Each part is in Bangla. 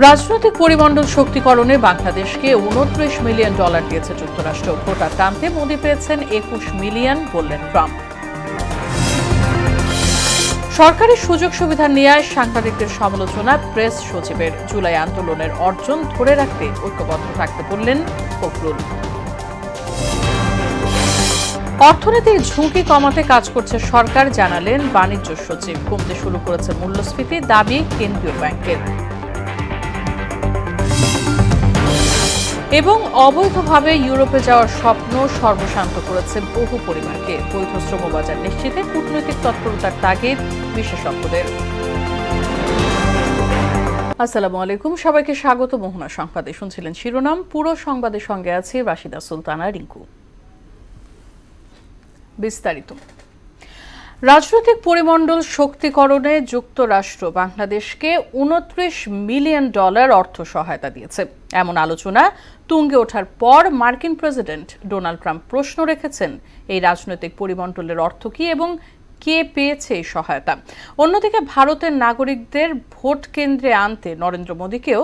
রাজনৈতিক পরিমণ্ডল শক্তিকরণে বাংলাদেশকে $29 মিলিয়ন দিয়েছে যুক্তরাষ্ট্র। ভোটার টানতে মোদি পেয়েছেন 21 মিলিয়ন, বললেন ট্রাম্প। সরকারি সুযোগ সুবিধা নিয়ে সাংবাদিকদের সমালোচনা প্রেস সচিবের। জুলাই আন্দোলনের অর্জন ধরে রাখতে ঐক্যবদ্ধ থাকতে বললেন ফখরুল। অর্থনৈতিক ঝুঁকি কমাতে কাজ করছে সরকার, জানালেন বাণিজ্য সচিব। কমতে শুরু করেছে মূল্যস্ফীতি, দাবি কেন্দ্রীয় ব্যাংকের। এবং অবৈধভাবে ইউরোপে যাওয়ার স্বপ্ন সর্বশান্ত করেছে বহু পরিবারকে। বৈধ শ্রমবাজার নিশ্চিতে কূটনৈতিক তৎপরতার তাগিদ বিশেষজ্ঞদের। আসসালামু আলাইকুম, সবাইকে স্বাগত মোহনা সংবাদে। শুনছিলেন শিরোনাম, পুরো সংবাদের সঙ্গে আছে রাশিদা সুলতানা রিঙ্কু। বিস্তারিত। রাজনৈতিক পরিমণ্ডল শক্তিকরণে যুক্তরাষ্ট্র বাংলাদেশকে $29 মিলিয়ন অর্থ সহায়তা দিয়েছে। এমন আলোচনা তুঙ্গে ওঠার পর মার্কিন প্রেসিডেন্ট ডোনাল্ড ট্রাম্প প্রশ্ন রেখেছেন, এই রাজনৈতিক পরিমণ্ডলের অর্থ কি এবং কে পেয়েছে এই সহায়তা। অন্যদিকে ভারতের নাগরিকদের ভোট কেন্দ্রে আনতে নরেন্দ্র মোদীকেও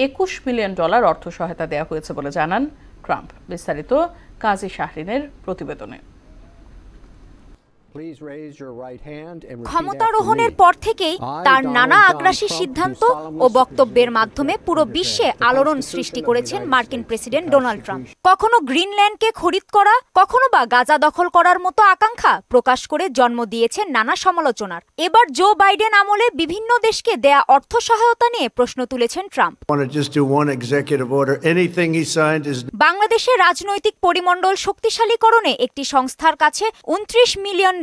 $21 মিলিয়ন অর্থ সহায়তা দেওয়া হয়েছে বলে জানান ট্রাম্প। বিস্তারিত কাজী শাহরিনের প্রতিবেদনে। ক্ষমতারোহণের পর থেকেই তার নানা আগ্রাসী সিদ্ধান্ত ও বক্তব্যের মাধ্যমে পুরো বিশ্বে আলোড়ন সৃষ্টি করেছেন মার্কিন প্রেসিডেন্ট ডোনাল্ড ট্রাম্প। কখনো গ্রিনল্যান্ডকে খরিদ করা, কখনো বা গাজা দখল করার মতো আকাঙ্ক্ষা প্রকাশ করে জন্ম দিয়েছেন নানা সমালোচনার। এবার জো বাইডেন আমলে বিভিন্ন দেশকে দেয়া অর্থ সহায়তা নিয়ে প্রশ্ন তুলেছেন ট্রাম্প। বাংলাদেশের রাজনৈতিক পরিমণ্ডল শক্তিশালীকরণে একটি সংস্থার কাছে $29 মিলিয়ন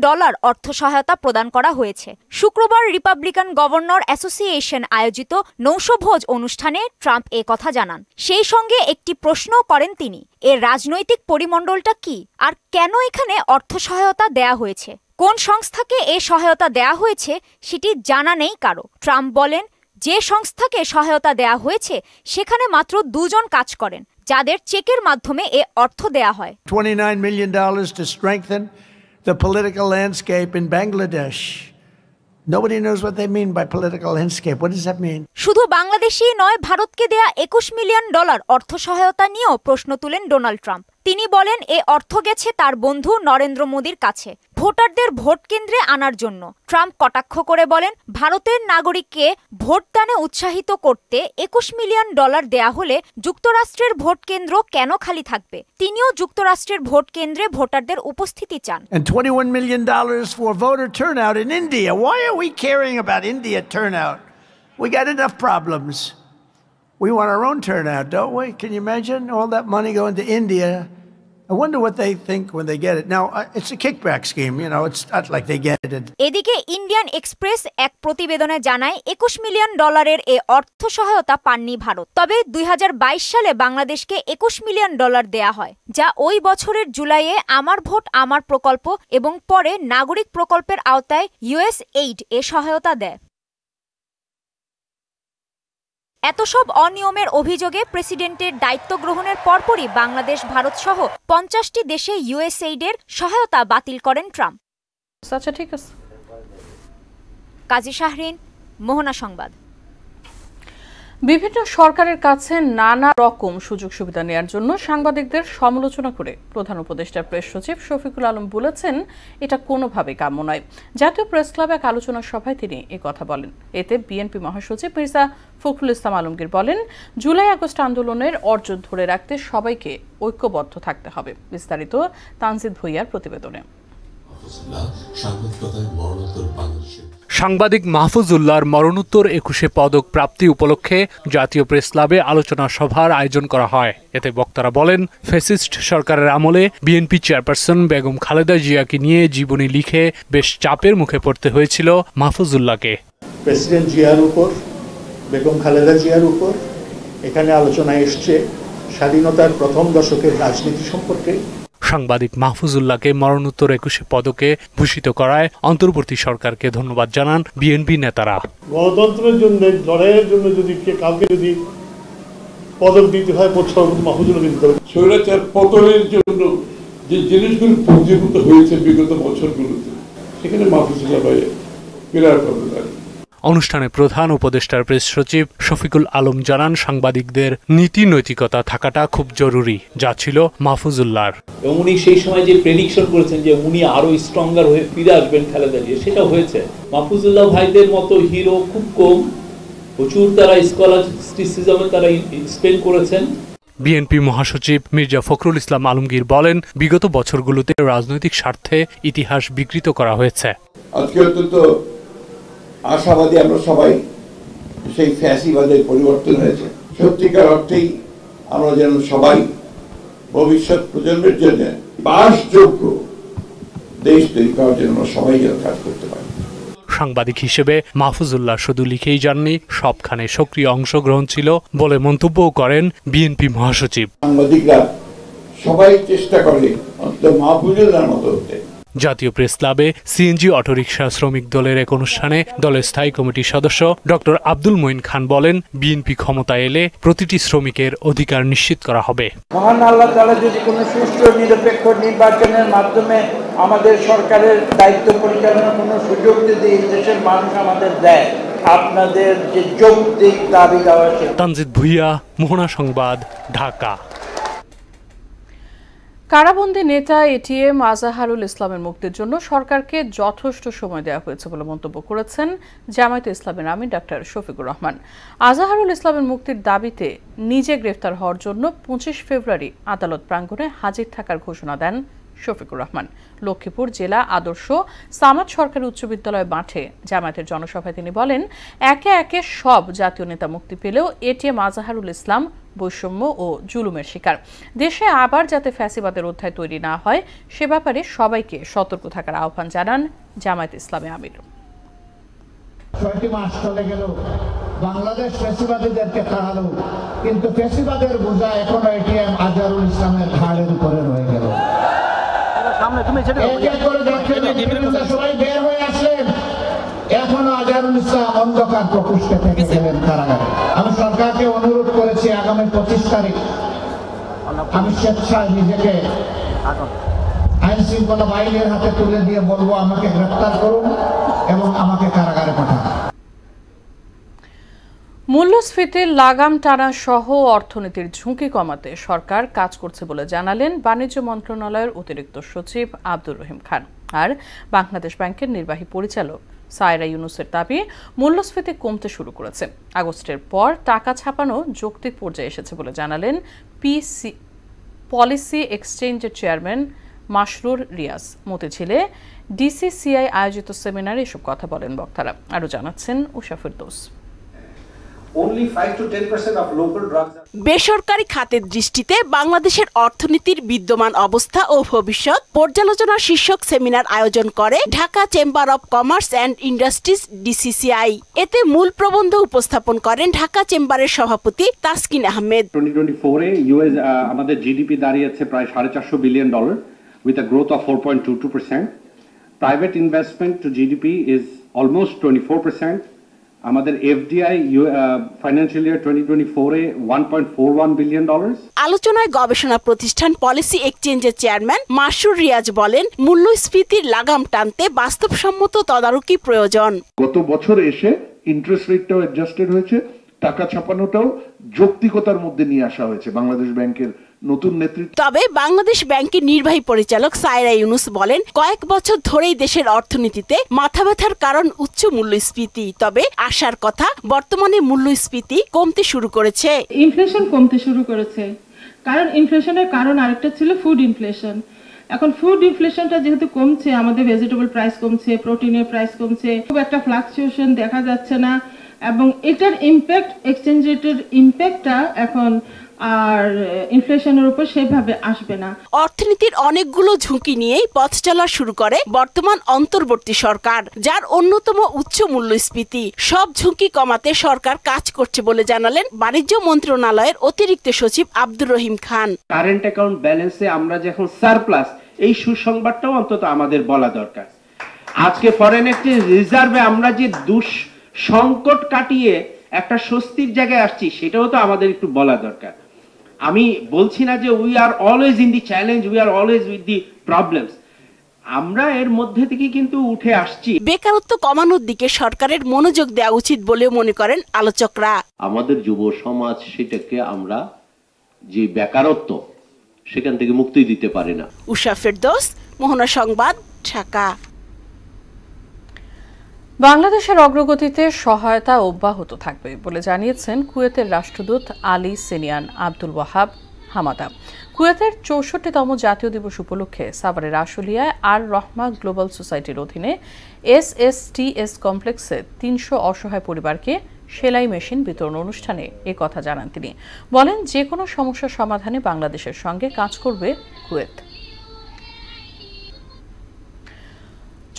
অর্থ সহায়তা প্রদান করা হয়েছে। শুক্রবার রিপাবলিকান গভর্নর অ্যাসোসিয়েশন আয়োজিত নৌশভোজ অনুষ্ঠানে ট্রাম্প এ কথা জানান। সেই সঙ্গে একটি প্রশ্ন করেন তিনি, এর রাজনৈতিক পরিমণ্ডলটা কি আর কেন এখানে অর্থ সহায়তা দেয়া হয়েছে। কোন সংস্থাকে এ সহায়তা দেয়া হয়েছে সেটি জানা নেই কারো। ট্রাম্প বলেন, যে সংস্থাকে সহায়তা দেয়া হয়েছে সেখানে মাত্র 2 জন কাজ করেন, যাদের চেকের মাধ্যমে এ অর্থ দেয়া হয়। $29 million to strengthen the political landscape in Bangladesh. Nobody knows what they mean by political landscape. What does that mean? শুধু বাংলাদেশই নয়, ভারতকে দেয়া $21 মিলিয়ন অর্থ সহায়তা নিয়েও প্রশ্ন তুলেন ডোনাল্ড ট্রাম্প। তিনি বলেন, এ অর্থ গেছে তার বন্ধু নরেন্দ্র মোদীর কাছে ভোটারদের ভোট কেন্দ্রে আনার জন্য। ট্রাম্প কটাক্ষ করে বলেন, ভারতের নাগরিককে ভোটদানে উৎসাহিত করতে $21 মিলিয়ন দেয়া হলে যুক্তরাষ্ট্রের ভোট কেন্দ্র কেন খালি থাকবে। তিনিও যুক্তরাষ্ট্রের ভোট কেন্দ্রে ভোটারদের উপস্থিতি চান। And $21 million for voter turnout in India. Why are we caring about India turnout? We got enough problems. We want our own turnout, don't we? Can you imagine all that money going to India? I wonder what they think when they get it. Now, it's a kickback scheme, you know, it's not like they get it. এদিকে ইন্ডিয়ান এক্সপ্রেস এক প্রতিবেদনে জানায়, $21 মিলিয়ন এ অর্থ সহায়তা পাননি ভারত। তবে 2022 সালে বাংলাদেশকে $21 মিলিয়ন দেয়া হয়, যা ওই বছরের জুলাইয়ে আমার ভোট আমার প্রকল্প এবং পরে নাগরিক প্রকল্পের আওতায় USAID এ সহায়তা দেয়। এত সব অনিয়মের অভিযোগে প্রেসিডেন্টের দায়িত্ব গ্রহণের পরপরই বাংলাদেশ, ভারত সহ 50টি দেশে USAID এর সহায়তা বাতিল করেন ট্রাম্প। আচ্ছা, ঠিক আছে। কাজী শাহরিন, মোহনা সংবাদ। বিভিন্ন সরকারের কাছে নানা রকম সুযোগ সুবিধা নেয়ার জন্য সাংবাদিকদের সমালোচনা করে প্রধান উপদেষ্টা প্রেস সচিব শফিকুল আলম বলেছেন, এটা কোনোভাবে কাম্য নয়। জাতীয় প্রেস ক্লাবে এক আলোচনা সভায় তিনি কথা বলেন। এতে বিএনপি মহাসচিব মির্জা ফখরুল ইসলাম আলমগীর বলেন, জুলাই আগস্ট আন্দোলনের অর্জন ধরে রাখতে সবাইকে ঐক্যবদ্ধ থাকতে হবে। বিস্তারিত তানজিদ ভুইয়ার প্রতিবেদনে। সাংবাদিক মাহফুজুল্লাহর মরণোত্তর 21শে পদক প্রাপ্তি উপলক্ষে জাতীয় প্রেস ক্লাবে আলোচনা সভার আয়োজন করা হয়। এতে বক্তারা বলেন, ফ্যাসিস্ট সরকারের আমলে বিএনপি চেয়ারপারসন বেগম খালেদা জিয়াকে নিয়ে জীবনী লিখে বেশ চাপের মুখে পড়তে হয়েছিল মাহফুজুল্লাহকে। প্রেসিডেন্ট জিয়ার উপর, বেগম খালেদা জিয়ার উপর এখানে আলোচনা এসছে স্বাধীনতার প্রথম দশকের রাজনীতি সম্পর্কে। সাংবাদিক মাহফুজুল্লাহকে মরণোত্তর 21শে পদকে ভূষিত করায় অন্তর্বর্তী সরকারকে ধন্যবাদ জানান বিএনপি নেতারা। গণতন্ত্রের জন্য লড়াইয়ের জন্য যদি কাউকে যদি পদক দিতে হয়, মাহফুজুল্লাহকে দিতে হবে। স্বৈরাচার পতনের জন্য যে জিনিসগুলো পুঞ্জীভূত হয়েছে বিগত বছরগুলোতে, সেখানে মাহফুজুল্লাহ ভাই বিরাট অবদান। অনুষ্ঠানে প্রধান উপদেষ্টার প্রেস সচিব শফিকুল আলম জানান, সাংবাদিকদের নীতি নৈতিকতা থাকাটা খুব জরুরি, যা ছিল মাহফুজুল্লাহর। এবং উনি সেই সময় যে প্রেডিকশন করেছেন যে উনি আরো স্ট্রঙ্গার হয়ে ফিরে আসবেন খালেদা জিয়া, সেটা হয়েছে। মাহফুজুল্লাহ ভাইদের মতো হিরো খুব কম, প্রচুর তারা স্কলাস্টিসিজমে তারা স্পেন্ড করেছেন। বিএনপি মহাসচিব মির্জা ফখরুল ইসলাম আলমগীর বলেন, বিগত বছরগুলোতে রাজনৈতিক স্বার্থে ইতিহাস বিকৃত করা হয়েছে। আজকে অত্যন্ত আশাবাদী আমরা সবাই, সেই ফ্যাসিবাদের পরিবর্তন হয়েছে। সত্যিকার অর্থেই আমরা যেন সবাই ভবিষ্যৎ প্রজন্মের জন্য বাসযোগ্য দেশ তৈরি করার জন্য সবাই যেন কাজ করতে পারে। সাংবাদিক হিসেবে মাহফুজুল্লাহ শুধু লিখেই যাননি, সবখানে সক্রিয় অংশগ্রহণ ছিল বলে মন্তব্যও করেন বিএনপি মহাসচিব। সাংবাদিকরা সবাই চেষ্টা করে অন্তত মাহফুজুল্লাহর মতো হতে। জাতীয় প্রেস ক্লাবে সিএনজি অটোরিকশা শ্রমিক দলের এক অনুষ্ঠানে দলের স্থায়ী কমিটির সদস্য ডক্টর আব্দুল মঈন খান বলেন, বিএনপি ক্ষমতায় এলে প্রতিটি শ্রমিকের অধিকার নিশ্চিত করা হবে। মহান আল্লাহ তাআলা যদি কোনো সুষ্ঠু নিরপেক্ষ নির্বাচনের মাধ্যমে আমাদের সরকারের দায়িত্ব পরিচালনার কোনো সুযোগ যদি এই দেশের মানুষ আমাদের দেয়, আপনাদের যে যৌক্তিক দাবি দেওয়া আছে। তানজিদ ভুইয়া, মোহনা সংবাদ, ঢাকা। কারাবন্দী নেতা এটিএম আজাহারুল ইসলামের মুক্তির জন্য সরকারকে যথেষ্ট সময় দেওয়া হয়েছে বলে মন্তব্য করেছেন জামায়াতে ইসলামের আমির ডাক্তার শফিকুর রহমান। আজাহারুল ইসলামের মুক্তির দাবিতে নিজে গ্রেফতার হওয়ার জন্য 25 ফেব্রুয়ারি আদালত প্রাঙ্গণে হাজির থাকার ঘোষণা দেন শফিকুর রহমান। লক্ষ্মীপুর জেলা আদর্শ সামাদ সরকারি উচ্চ বিদ্যালয় মাঠে জামায়াতের জনসভায় তিনি বলেন, একে একে সব জাতীয় নেতা মুক্তি পেলেও এটিএম আজাহারুল ইসলাম বৈষম্য ও জুলুমের শিকার। দেশে আবার যাতে ফ্যাসিবাদের অধ্যায় তৈরি না হয় সে ব্যাপারে সবাইকে সতর্ক থাকার আহ্বান জানান জামায়াতে ইসলামী আমির। ৬টি মাস চলে গেল, বাংলাদেশ ফ্যাসিবাদীদেরকে তাড়ালো, কিন্তু ফ্যাসিবাদের বোঝা এখনো এটিএম আজাহারুল ইসলামের ঘাড়ের উপরে রয়ে গেল। সবাই বের হয়ে আসলেন, এখনো আজাহারুল ইসলাম অন্ধকার প্রকোষ্ঠে থেকে গেলেন কারাগারে। আমি সরকারকে অনুরোধ করেছি, আগামী 25 তারিখ আমি স্বেচ্ছায় নিজেকে আইন শৃঙ্খলা বাহিনীর হাতে তুলে দিয়ে বলবো, আমাকে গ্রেফতার করুন এবং আমাকে কারাগারে পাঠান। মূল্যস্ফীতির লাগাম টানা সহ অর্থনীতির ঝুঁকি কমাতে সরকার কাজ করছে বলে জানালেন বাণিজ্য মন্ত্রণালয়ের অতিরিক্ত সচিব আব্দুর রহিম খান। আর বাংলাদেশ ব্যাংকের নির্বাহী পরিচালক সায়রা ইউনুসের দাবি, মূল্যস্ফীতি কমতে শুরু করেছে। আগস্টের পর টাকা ছাপানো যৌক্তিক পর্যায়ে এসেছে বলে জানালেন পলিসি এক্সচেঞ্জের চেয়ারম্যান মাসরুর রিয়াজ। মতিঝিলে ডিসিসিআই আয়োজিত সেমিনারে এসব কথা বলেন বক্তারা। আরও জানাচ্ছেন উষা ফিরদৌস। বেসরকারি খাতের দৃষ্টিতে বাংলাদেশের অর্থনীতির বিদ্যমান অবস্থা ও ভবিষ্যৎ পর্যালোচনা শীর্ষক সেমিনার আয়োজন করে Dhaka chamber of commerce and industries DCCI. এতে মূল প্রবন্ধ উপস্থাপন করেন ঢাকা চেম্বারের সভাপতি তাসকিন আহমেদ। 2024 এ ইউএস আমাদের জিডিপি দাঁড়িয়েছে প্রায় $450 billion with a growth of 4.22%. Private investment to GDP is almost 24%. আমাদের এফডিআই ফাইন্যান্সিয়াল ইয়ার 2024 এ $1.41 বিলিয়ন। আলোচনায় গবেষণা প্রতিষ্ঠান পলিসি এক্সচেঞ্জের চেয়ারম্যান মাসরুর রিয়াজ বলেন, মূল্যস্ফীতির লাগাম টানতে বাস্তবসম্মত তদারকি প্রয়োজন। গত বছর এসে ইন্টারেস্ট রেটটাও অ্যাডজাস্টেড হয়েছে, টাকা ছাপানোটাও যৌক্তিকতার মধ্যে নিয়ে আসা হয়েছে বাংলাদেশ ব্যাংকের নতুন নেতৃত্ব। তবে বাংলাদেশ ব্যাংকের নির্বাহী পরিচালক সায়রা ইউনুস বলেন, কয়েক বছর ধরেই দেশের অর্থনীতিতে মাথা ব্যথার কারণ উচ্চ মূল্যস্ফীতি। তবে আশার কথা, বর্তমানে মূল্যস্ফীতি কমতে শুরু করেছে। ইনফ্লেশন কমতে শুরু করেছে, কারণ ইনফ্লেশনের কারণ আরেকটা ছিল ফুড ইনফ্লেশন। এখন ফুড ইনফ্লেশনটা যেহেতু কমছে, আমাদের ভেজিটেবল প্রাইস কমছে, প্রোটিনের প্রাইস কমছে, খুব একটা ফ্লাকচুয়েশন দেখা যাচ্ছে না, এবং এটার ইম্প্যাক্ট, এক্সচেঞ্জ রেটের ইম্প্যাক্টটা এখন আর ইনফ্লেশনের উপর সেভাবে আসবে না। অর্থনীতির অনেকগুলো ঝুঁকি নিয়েই পথ চলা শুরু করে বর্তমান অন্তর্বর্তী সরকার, যার অন্যতম উচ্চ মূল্যস্ফীতি। সব ঝুঁকি কমাতে সরকার কাজ করছে বলে জানালেন বাণিজ্য মন্ত্রণালয়ের অতিরিক্ত সচিব আব্দুর রহিম খান। কারেন্ট অ্যাকাউন্ট ব্যালেন্সে আমরা যখন সারপ্লাস, এই সুসংবাদটাও অন্তত আমাদের বলা দরকার। আজকে ফরেন এক্সচেঞ্জ রিজার্ভে আমরা যে সংকট কাটিয়ে একটা স্বস্তির জায়গায় আসছি, সেটাও তো আমাদের একটু বলা দরকার। আমি বলছি না যে we are always in the challenge, we are always with the problems. আমরা এর মধ্যে থেকে কিন্তু উঠে আসছি। বেকারত্ব কমানোর দিকে সরকারের মনোযোগ দেওয়া উচিত বলে মনে করেন আলোচকরা। আমাদের যুব সমাজ সেটাকে আমরা যে বেকারত্ব সেখান থেকে মুক্তি দিতে পারি না। উষা ফেরদৌস, মোহনা সংবাদ, ঢাকা। বাংলাদেশের অগ্রগতিতে সহায়তা অব্যাহত থাকবে বলে জানিয়েছেন কুয়েতের রাষ্ট্রদূত আলী সিনিয়ান আব্দুল ওয়াহাব হামাদা। কুয়েতের 64তম জাতীয় দিবস উপলক্ষে সাভারের আশুলিয়ায় আর রহমা গ্লোবাল সোসাইটির অধীনে SSTS কমপ্লেক্সে 300 অসহায় পরিবারকে সেলাই মেশিন বিতরণ অনুষ্ঠানে এ কথা জানান তিনি। বলেন, যে কোনো সমস্যার সমাধানে বাংলাদেশের সঙ্গে কাজ করবে কুয়েত।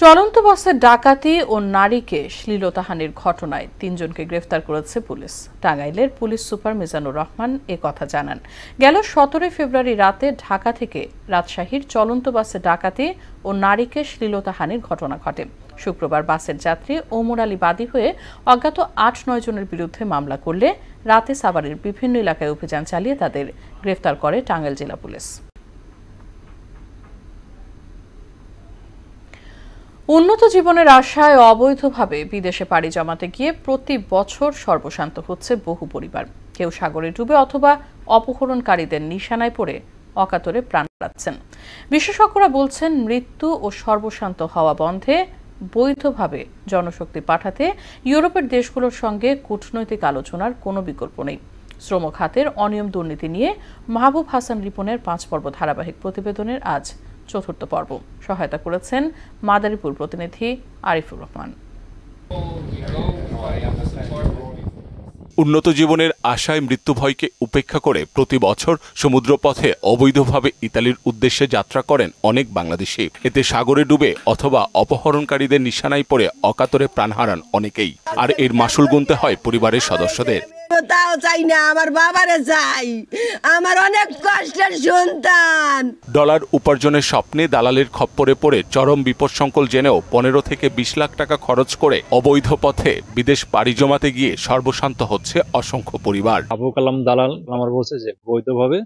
চলন্ত বাসে ডাকাতি ও নারীকে শ্লীলতাহানির ঘটনায় 3 জনকে গ্রেফতার করেছে পুলিশ। টাঙ্গাইলের পুলিশ সুপার মিজানুর রহমান এ কথা জানান। গেল 17 ফেব্রুয়ারি রাতে ঢাকা থেকে রাজশাহীর চলন্ত বাসে ডাকাতি ও নারীকে শ্লীলতাহানির ঘটনা ঘটে। শুক্রবার বাসের যাত্রী ওমর আলী বাদী হয়ে অজ্ঞাত 8-9 জনের বিরুদ্ধে মামলা করলে রাতে সাভারের বিভিন্ন এলাকায় অভিযান চালিয়ে তাদের গ্রেফতার করে টাঙ্গাইল জেলা পুলিশ। উন্নত জীবনের আশায় অবৈধভাবে বিদেশে পাড়ি জমাতে গিয়ে প্রতি বছর সর্বশান্ত হচ্ছে বহু পরিবার। কেউ সাগরে ডুবে অথবা অপহরণকারীদের নিশানায় পড়ে অকাতরে প্রাণ হারাচ্ছেন। বিশেষজ্ঞরা বলছেন, মৃত্যু ও সর্বশান্ত হওয়া বন্ধে বৈধভাবে জনশক্তি পাঠাতে ইউরোপের দেশগুলোর সঙ্গে কূটনৈতিক আলোচনার কোনো বিকল্প নেই। শ্রম খাতের অনিয়ম দুর্নীতি নিয়ে মাহবুব হাসান রিপনের 5 পর্ব ধারাবাহিক প্রতিবেদনের আজ 4র্থ পর্ব। সহায়তা করেছেন মাদারীপুর প্রতিনিধি আরিফুর রহমান। উন্নত জীবনের আশায় মৃত্যু ভয়কে উপেক্ষা করে প্রতি বছর সমুদ্রপথে অবৈধভাবে ইতালির উদ্দেশ্যে যাত্রা করেন অনেক বাংলাদেশি। এতে সাগরে ডুবে অথবা অপহরণকারীদের নিশানায় পড়ে অকাতরে প্রাণ হারান অনেকেই। আর এর মাসুল গুনতে হয় পরিবারের সদস্যদের। তাও চাই না, আমার বাবারে চাই, আমার অনেক কষ্টের সন্তান। ডলার উপার্জনের স্বপ্নে দালালের খপ্পরে পড়ে চরম বিপদসংকুল জেনেও 15 থেকে 20 লাখ টাকা খরচ করে অবৈধ পথে বিদেশ পাড়ি জমাতে গিয়ে সর্বশান্ত হচ্ছে অসংখ্য পরিবার। আবু কালাম দালাল আমার বলছে যে বৈধভাবে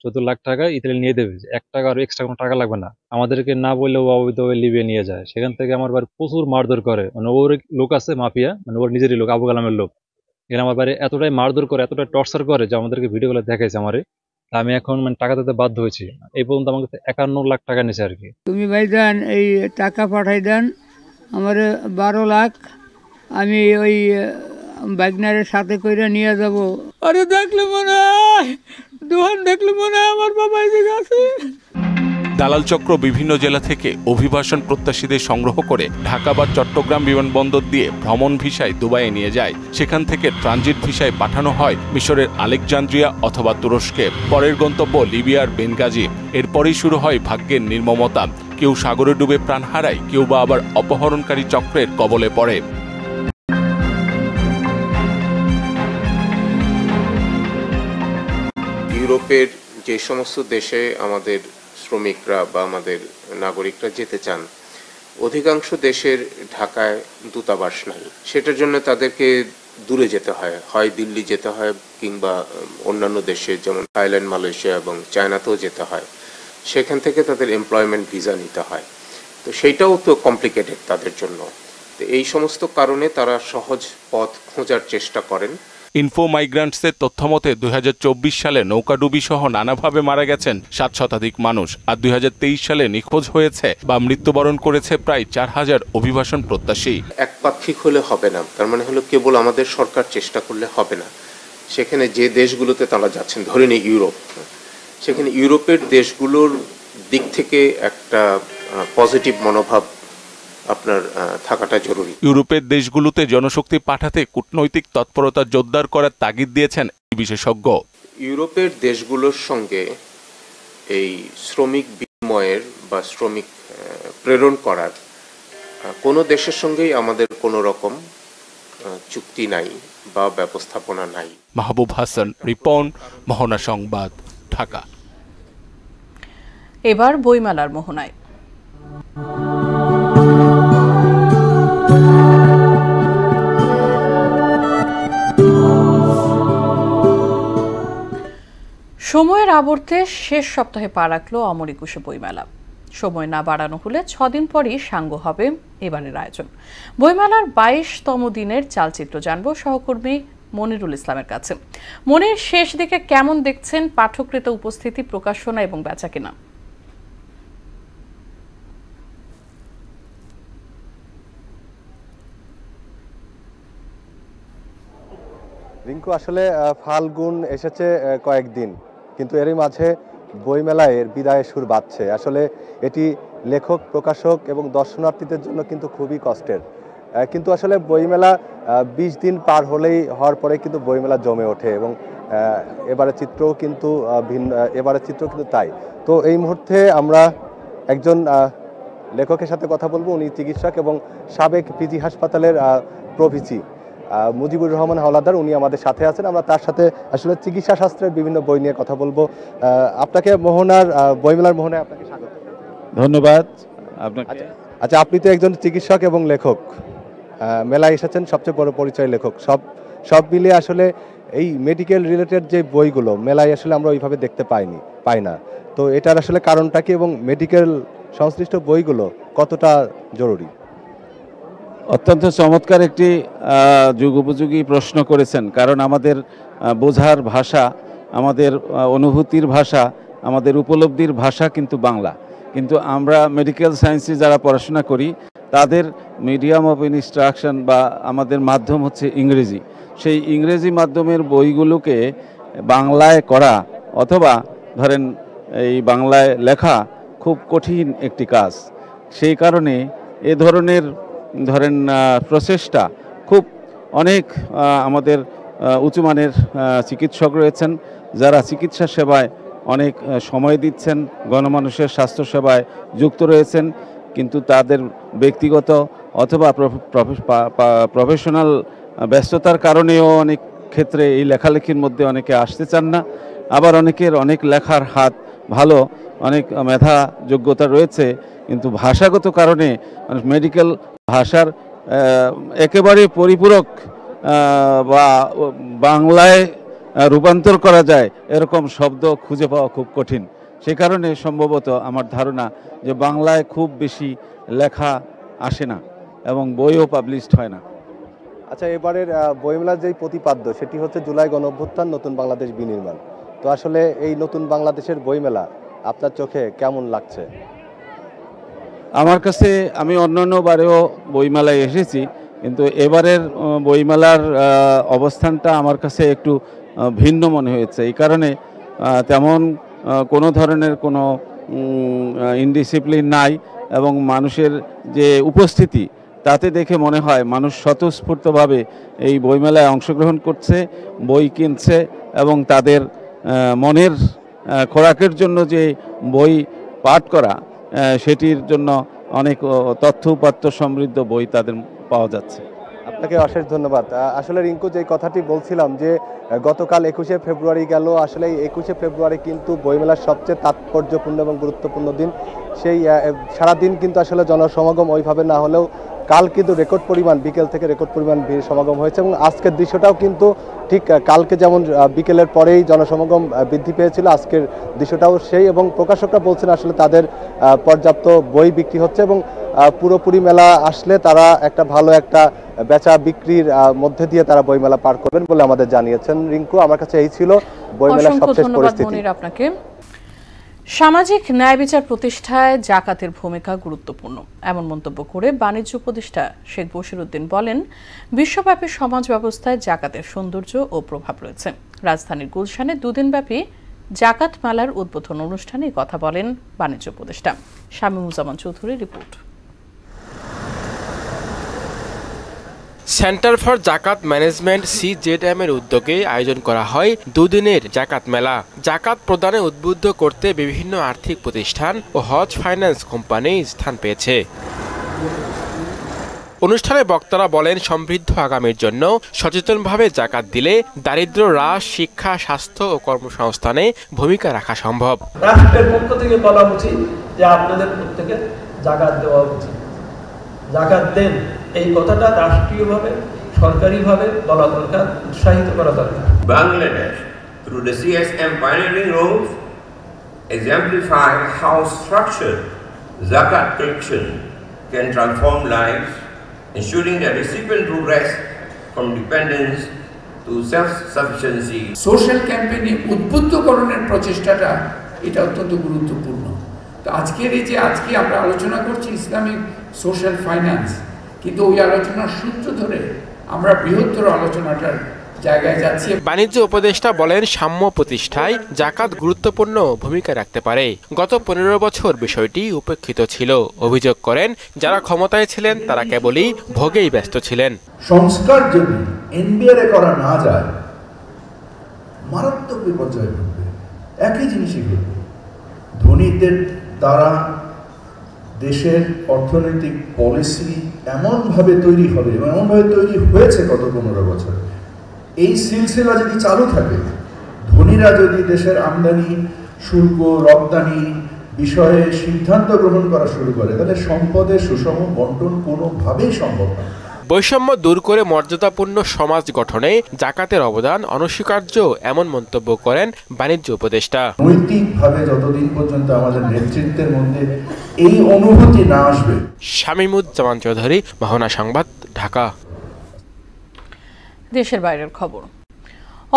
14 লাখ টাকা ইতালি নিয়ে দেবে, 1 টাকা আর এক্সট্রা কোনো টাকা লাগবে না। আমাদেরকে না বললেও অবৈধভাবে লিবিয়া নিয়ে যায়। সেখান থেকে আমার বাড়ি প্রচুর মারধর করে। মানে ওর লোক আছে মাফিয়া, মানে ওর নিজেরই লোক, আবু কালামের লোক। এখানে আমার বাড়ি এতটাই মারধর করে, এতটাই টর্চার করে যে আমাদেরকে ভিডিওগুলো দেখাইছে আমারে। আমি এখন মানে টাকা দিতে বাধ্য হয়েছি। এই পর্যন্ত আমার কাছে 51 লাখ টাকা নিয়েছে আর কি। তুমি ভাইজান এই টাকা পাঠাই দেন আমার 12 লাখ, আমি ওই বাইকনারের সাথে কইরা নিয়ে যাব। আরে দেখলে মনে হয় দোকান দেখলে মনে হয় আমার বাবা এদিকে আছে। দালাল চক্র বিভিন্ন জেলা থেকে অভিবাসন প্রত্যাশীদের সংগ্রহ করে ঢাকা বা চট্টগ্রাম বিমানবন্দর দিয়ে ভ্রমণ ভিসায় দুবাইয়ে নিয়ে যায়। সেখান থেকে ট্রানজিট ভিসায় পাঠানো হয় মিশরের আলেকজান্দ্রিয়া অথবা তুরস্কে। পরের গন্তব্য লিবিয়ার বেনগাজি। এরপরেই শুরু হয় ভাগ্যের নির্মমতা। কেউ সাগরে ডুবে প্রাণ হারায়, কেউ বা আবার অপহরণকারী চক্রের কবলে পড়ে। ইউরোপের যে সমস্ত দেশে আমাদের শ্রমিকরা বা আমাদের নাগরিকরা যেতে চান, অধিকাংশ দেশের ঢাকায় দূতাবাস নাই। সেটার জন্য তাদেরকে দূরে যেতে হয়, হয় দিল্লি যেতে হয় কিংবা অন্যান্য দেশে যেমন থাইল্যান্ড, মালয়েশিয়া এবং চায়নাতেও যেতে হয়। সেখান থেকে তাদের এমপ্লয়মেন্ট ভিসা নিতে হয়। তো সেইটাও তো কমপ্লিকেটেড তাদের জন্য। তো এই সমস্ত কারণে তারা সহজ পথ খোঁজার চেষ্টা করেন। ইনফো মাইগ্রান্টসের তথ্যমতে 2024 সালে নৌকাডুবি সহ নানাভাবে মারা গেছেন 7 শতাধিক মানুষ। আর 2023 সালে নিখোঁজ হয়েছে বা মৃত্যুবরণ করেছে প্রায় 4000 অভিবাসন প্রত্যাশী। একপাক্ষিক হলে হবে না, তার মানে হলো কেবল আমাদের সরকার চেষ্টা করলে হবে না। সেখানে যে দেশগুলোতে তারা যাচ্ছেন, ধরে নিই ইউরোপ, সেখানে ইউরোপের দেশগুলোর দিক থেকে একটা পজিটিভ মনোভাব আপনার থাকাটা জরুরি। ইউরোপের দেশগুলোতে জনশক্তি পাঠাতে কূটনৈতিক তৎপরতা জোরদার করার তাগিদ দিয়েছেন বিশেষজ্ঞ। ইউরোপের দেশগুলোর সঙ্গে এই শ্রমিক বিনিময়ের বা শ্রমিক প্রেরণ করার কোনো দেশের সঙ্গেই আমাদের কোনো রকম চুক্তি নাই বা ব্যবস্থাপনা নাই। মাহবুব হাসান রিপন, মোহনা সংবাদ, ঢাকা। এবার বইমেলার মোহনায়। সময়ের আবর্তে শেষ সপ্তাহে পা রাখল অমর একুশে বইমেলা। সময় না বাড়ানো হলে 6 দিন পরই সাঙ্গ হবে এবারের আয়োজন। বইমেলার 22তম দিনের চালচিত্র জানবো সহকর্মী মনিরুল ইসলামের কাছে। মনির, শেষ দিকে কেমন দেখছেন পাঠকক্রেতা উপস্থিতি, প্রকাশনা এবং বেচাকেনা? রিঙ্কু, আসলে ফাল্গুন এসেছে কয়েকদিন, কিন্তু এরই মাঝে বইমেলায় এর বিদায়ের সুর বাজছে। আসলে এটি লেখক, প্রকাশক এবং দর্শনার্থীদের জন্য কিন্তু খুবই কষ্টের। কিন্তু আসলে বইমেলা 20 দিন পার হওয়ার পরে কিন্তু বইমেলা জমে ওঠে এবং এবারের চিত্রও কিন্তু তাই। তো এই মুহূর্তে আমরা একজন লেখকের সাথে কথা বলবো। উনি চিকিৎসক এবং সাবেক পিজি হাসপাতালের প্রভিসি মুজিবুর রহমান হাওলাদার, উনি আমাদের সাথে আছেন। আমরা তার সাথে আসলে চিকিৎসা শাস্ত্রের বিভিন্ন বই নিয়ে কথা বলবো। আপনাকে বইমেলার মোহনায় আপনাকে স্বাগত। ধন্যবাদ আপনাকে। আচ্ছা, আপনি তো একজন চিকিৎসক এবং লেখক, মেলায় এসেছেন সবচেয়ে বড় পরিচয় লেখক। সব মিলিয়ে আসলে এই মেডিকেল রিলেটেড যে বইগুলো মেলায় আসলে আমরা ওইভাবে দেখতে পাই না। তো এটার আসলে কারণটা কি এবং মেডিকেল সংশ্লিষ্ট বইগুলো কতটা জরুরি? অত্যন্ত চমৎকার একটি যুগোপযোগী প্রশ্ন করেছেন, কারণ আমাদের বোঝার ভাষা, আমাদের অনুভূতির ভাষা, আমাদের উপলব্ধির ভাষা কিন্তু বাংলা। কিন্তু আমরা মেডিকেল সায়েন্সে যারা পড়াশোনা করি তাদের মিডিয়াম অফ ইনস্ট্রাকশন বা আমাদের মাধ্যম হচ্ছে ইংরেজি। সেই ইংরেজি মাধ্যমের বইগুলোকে বাংলায় করা অথবা ধরেন এই বাংলায় লেখা খুব কঠিন একটি কাজ। সেই কারণে এ ধরনের প্রচেষ্টা খুব অনেক আমাদের উঁচুমানের চিকিৎসক রয়েছেন যারা চিকিৎসা সেবায় অনেক সময় দিচ্ছেন, গণমানুষের স্বাস্থ্য সেবায় যুক্ত রয়েছেন, কিন্তু তাদের ব্যক্তিগত অথবা প্রফেশনাল ব্যস্ততার কারণেও অনেক ক্ষেত্রে এই লেখালেখির মধ্যে অনেকে আসতে চান না। আবার অনেকের অনেক লেখার হাত ভালো, অনেক মেধা যোগ্যতা রয়েছে, কিন্তু ভাষাগত কারণে মেডিকেল ভাষার একেবারে পরিপূরক বা বাংলায় রূপান্তর করা যায় এরকম শব্দ খুঁজে পাওয়া খুব কঠিন। সে কারণে সম্ভবত আমার ধারণা যে বাংলায় খুব বেশি লেখা আসে না এবং বইও পাবলিশড হয় না। আচ্ছা, এবারের বইমেলার যেই প্রতিপাদ্য সেটি হচ্ছে জুলাই গণঅভ্যুত্থান, নতুন বাংলাদেশ বিনির্মাণ। তো আসলে এই নতুন বাংলাদেশের বইমেলা আপনার চোখে কেমন লাগছে? আমার কাছে, আমি অন্যান্য বারেও বইমেলায় এসেছি, কিন্তু এবারের বইমেলার অবস্থানটা আমার কাছে একটু ভিন্ন মনে হয়েছে। এই কারণে তেমন কোনো ধরনের কোনো ইনডিসিপ্লিন নাই এবং মানুষের যে উপস্থিতি তাতে দেখে মনে হয় মানুষ স্বতঃস্ফূর্তভাবে এই বইমেলায় অংশগ্রহণ করছে, বই কিনছে এবং তাদের মনের খোরাকের জন্য যে বই পাঠ করা সেটির জন্য অনেক তথ্য উপাত্ত সমৃদ্ধ বই তাদের পাওয়া যাচ্ছে। আপনাকে অশেষ ধন্যবাদ। আসলে রিঙ্কু, যে কথাটি বলছিলাম যে গতকাল 21শে ফেব্রুয়ারি গেল, আসলে এই 21শে ফেব্রুয়ারি কিন্তু বইমেলার সবচেয়ে তাৎপর্যপূর্ণ এবং গুরুত্বপূর্ণ দিন। সেই সারাদিন কিন্তু আসলে জনসমাগম ওইভাবে না হলেও কাল কিন্তু বিকেল থেকে রেকর্ড পরিমাণ ভিড় সমাগম হয়েছে এবং আজকের দৃশ্যটাও কিন্তু ঠিক কালকে যেমন বিকেলের পরেই জনসমাগম বৃদ্ধি পেয়েছিল, আজকের দৃশ্যটাও সেই। এবং প্রকাশকরা বলছেন আসলে তাদের পর্যাপ্ত বই বিক্রি হচ্ছে এবং পুরোপুরি মেলা আসলে তারা একটা ভালো একটা বেচা বিক্রির মধ্যে দিয়ে তারা বইমেলা পার করবেন বলে আমাদের জানিয়েছেন। রিঙ্কু, আমার কাছে এই ছিল বইমেলার সবশেষ পরিস্থিতি। আপনাকে সামাজিক ন্যায় বিচার প্রতিষ্ঠায় জাকাতের ভূমিকা গুরুত্বপূর্ণ এমন মন্তব্য করে বাণিজ্য উপদেষ্টা শেখ বশিরউদ্দিন বলেন, বিশ্বব্যাপী সমাজ ব্যবস্থায় জাকাতের সৌন্দর্য ও প্রভাব রয়েছে। রাজধানীর গুলশানে 2 দিনব্যাপী জাকাত মেলার উদ্বোধন অনুষ্ঠানে কথা বলেন বাণিজ্য উপদেষ্টা। শামীমুজ্জামান চৌধুরীর রিপোর্ট। সেন্টার ফর জাকাত ম্যানেজমেন্ট CZM এর উদ্যোগে আয়োজন করা হয় 2 দিনের জাকাত মেলা। জাকাত প্রদানে উদ্বুদ্ধ করতে বিভিন্ন আর্থিক প্রতিষ্ঠান ও হজ ফাইন্যান্স কোম্পানি স্থান পেয়েছে। অনুষ্ঠানে বক্তারা বলেন, সমৃদ্ধ আগামীর জন্য সচেতনভাবে জাকাত দিলে দারিদ্র্য হ্রাস, শিক্ষা, স্বাস্থ্য ও কর্মসংস্থানে ভূমিকা রাখা সম্ভব। রাষ্ট্রের পক্ষ থেকে বলা উচিত যে আপনাদের প্রত্যেকে জাকাত দেওয়া উচিত, জাকাত দেন, এই কথাটা রাষ্ট্রীয়ভাবে সরকারিভাবে বলা দরকার, উৎসাহিত করা দরকার। Bangladesh through the CSM pioneering roles exemplify how structured Zakat collection can transform lives, ensuring that recipient progress from dependence to self-sufficiency. Social ক্যাম্পেইনে উদ্বুদ্ধকরণের প্রচেষ্টাটা এটা অত্যন্ত গুরুত্বপূর্ণ। তো আজকের এই যে আজকে আমরা আলোচনা করছি ইসলামিক সোশ্যাল ফাইন্যান্স, কিন্তু ওই আলোচনার সূত্র ধরে আমরা বৃহত্তর আলোচনাটার জায়গায় যাচ্ছি। বাণিজ্য উপদেষ্টা বলেন, সাম্য প্রতিষ্ঠায় জাকাত গুরুত্বপূর্ণ ভূমিকা রাখতে পারে। গত 15 বছর বিষয়টি উপেক্ষিত ছিল। অভিযোগ করেন, যারা ক্ষমতায় ছিলেন তারা কেবলই ভোগেই ব্যস্ত ছিলেন। সংস্কার যদি এনবিআরে করা না যায়, মারাত্মক বিপর্যয় ঘটবে। একই জিনিসই ঘটবে, ধনীদের দ্বারা দেশের অর্থনৈতিক পলিসি এমনভাবে তৈরি হবে এবং এমনভাবে তৈরি হয়েছে গত 15 বছর। এই সিলসিলা যদি চালু থাকে, ধনীরা যদি দেশের আমদানি শুল্ক রপ্তানি বিষয়ে সিদ্ধান্ত গ্রহণ করা শুরু করে, তাহলে সম্পদের সুষম বন্টন কোনোভাবেই সম্ভব না। বৈষম্য দূর করে মর্যাদাপূর্ণ সমাজ গঠনে জাকাতের অবদান অনস্বীকার্য, এমন মন্তব্য করেন বাণিজ্য উপদেষ্টা। নৈতিকভাবে যতদিন পর্যন্ত আমাদের নেতৃত্বের মধ্যে এই অনুভূতি না আসবে। শামীমুজ্জামান চৌধুরী, মোহনা সংবাদ, ঢাকা। দেশের বাইরের খবর।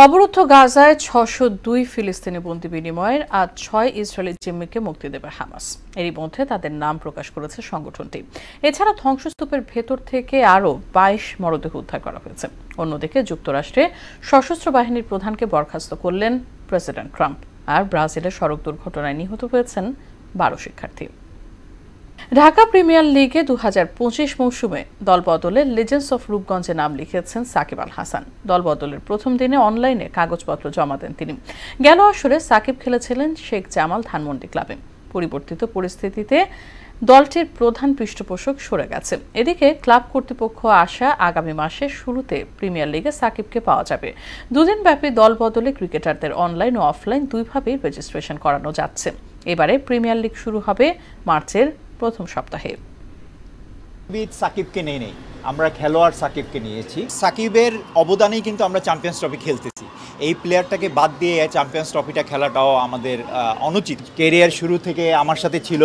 অবরুদ্ধ গাজায় 602 ফিলিস্তিনি বন্দী বিনিময়ের আজ 6 ইসরায়েলি জিম্মিকে মুক্তি দেবে হামাস। এরই মধ্যে তাদের নাম প্রকাশ করেছে সংগঠনটি। এছাড়া ধ্বংসস্তূপের ভেতর থেকে আরও 22 মরদেহ উদ্ধার করা হয়েছে। অন্যদিকে যুক্তরাষ্ট্রে সশস্ত্র বাহিনীর প্রধানকে বরখাস্ত করলেন প্রেসিডেন্ট ট্রাম্প। আর ব্রাজিলের সড়ক দুর্ঘটনায় নিহত হয়েছেন 12 শিক্ষার্থী। ঢাকা প্রিমিয়ার লিগে 2025 মৌসুমে দলবদলে লিজেন্ডস অফ রূপগঞ্জে নাম লিখেছেন সাকিব আল হাসান। দলবদলের প্রথম দিনে অনলাইনে কাগজপত্র জমা দেন তিনি। গেল আসরে সাকিব খেলেছিলেন শেখ জামাল ধানমন্ডি ক্লাবে। পরিবর্তিত পরিস্থিতিতে দলটির প্রধান পৃষ্ঠপোষক সরে গেছে। এদিকে ক্লাব কর্তৃপক্ষ আশা আগামী মাসের শুরুতে প্রিমিয়ার লিগে সাকিবকে পাওয়া যাবে। দুদিন ব্যাপী দলবদলে ক্রিকেটারদের অনলাইন ও অফলাইন দুইভাবেই রেজিস্ট্রেশন করানো যাচ্ছে। এবারে প্রিমিয়ার লিগ শুরু হবে মার্চের প্রথম সপ্তাহে। সাকিবকে নেই, আমরা খেলোয়াড় সাকিবকে নিয়েছি। সাকিবের অবদানেই কিন্তু আমরা চ্যাম্পিয়ন্স ট্রফি খেলতেছি। এই প্লেয়ারটাকে বাদ দিয়ে চ্যাম্পিয়ন্স ট্রফিটা খেলাটাও আমাদের অনুচিত। ক্যারিয়ার শুরু থেকে আমার সাথে ছিল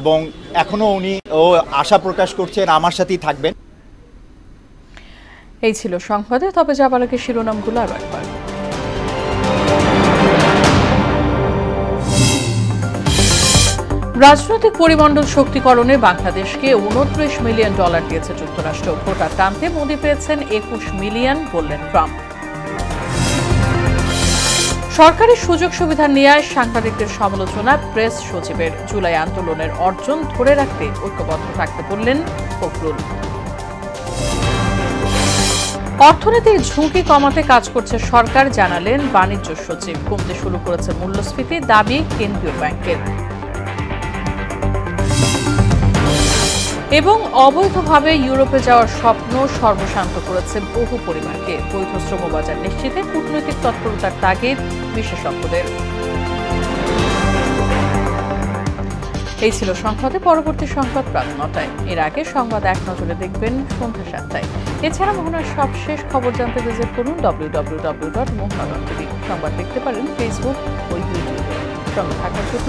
এবং এখনো ও আশা প্রকাশ করছেন আমার সাথেই থাকবেন। এই ছিল সংবাদে। তবে যাবার আগে শিরোনামগুলো আরো একবার। রাজনৈতিক পরিমণ্ডল শক্তিকরণে বাংলাদেশকে $29 মিলিয়ন দিয়েছে যুক্তরাষ্ট্র। ভোটার টানতে মোদি পেয়েছেন 21 মিলিয়ন, বললেন ট্রাম্প। সরকারি সুযোগ সুবিধা নিয়ে সাংবাদিকদের সমালোচনা প্রেস সচিবের। জুলাই আন্দোলনের অর্জন ধরে রাখতে ঐক্যবদ্ধ থাকতে বললেন ফখরুল। অর্থনীতির ঝুঁকি কমাতে কাজ করছে সরকার, জানালেন বাণিজ্য সচিব। কমতে শুরু করেছে মূল্যস্ফীতি, দাবি কেন্দ্রীয় ব্যাংকের। এবং অবৈধভাবে ইউরোপে যাওয়ার স্বপ্ন সর্বশান্ত করেছে বহু পরিবারকে। বৈধ শ্রমবাজার নিশ্চিতে কূটনৈতিক তৎপরতার তাগিদ বিশেষজ্ঞদের। এই ছিল সংবাদে। পরবর্তী সংবাদ রাত 9টায়। এর আগে সংবাদ এক নজরে দেখবেন সন্ধ্যা 7টায়। এছাড়া মোহনার সবশেষ খবর জানতে ভিজিট করুন www.mohana.tv। সংবাদ দেখতে পারেন ফেসবুক ও ইউটিউবে। সঙ্গে থাকার জন্য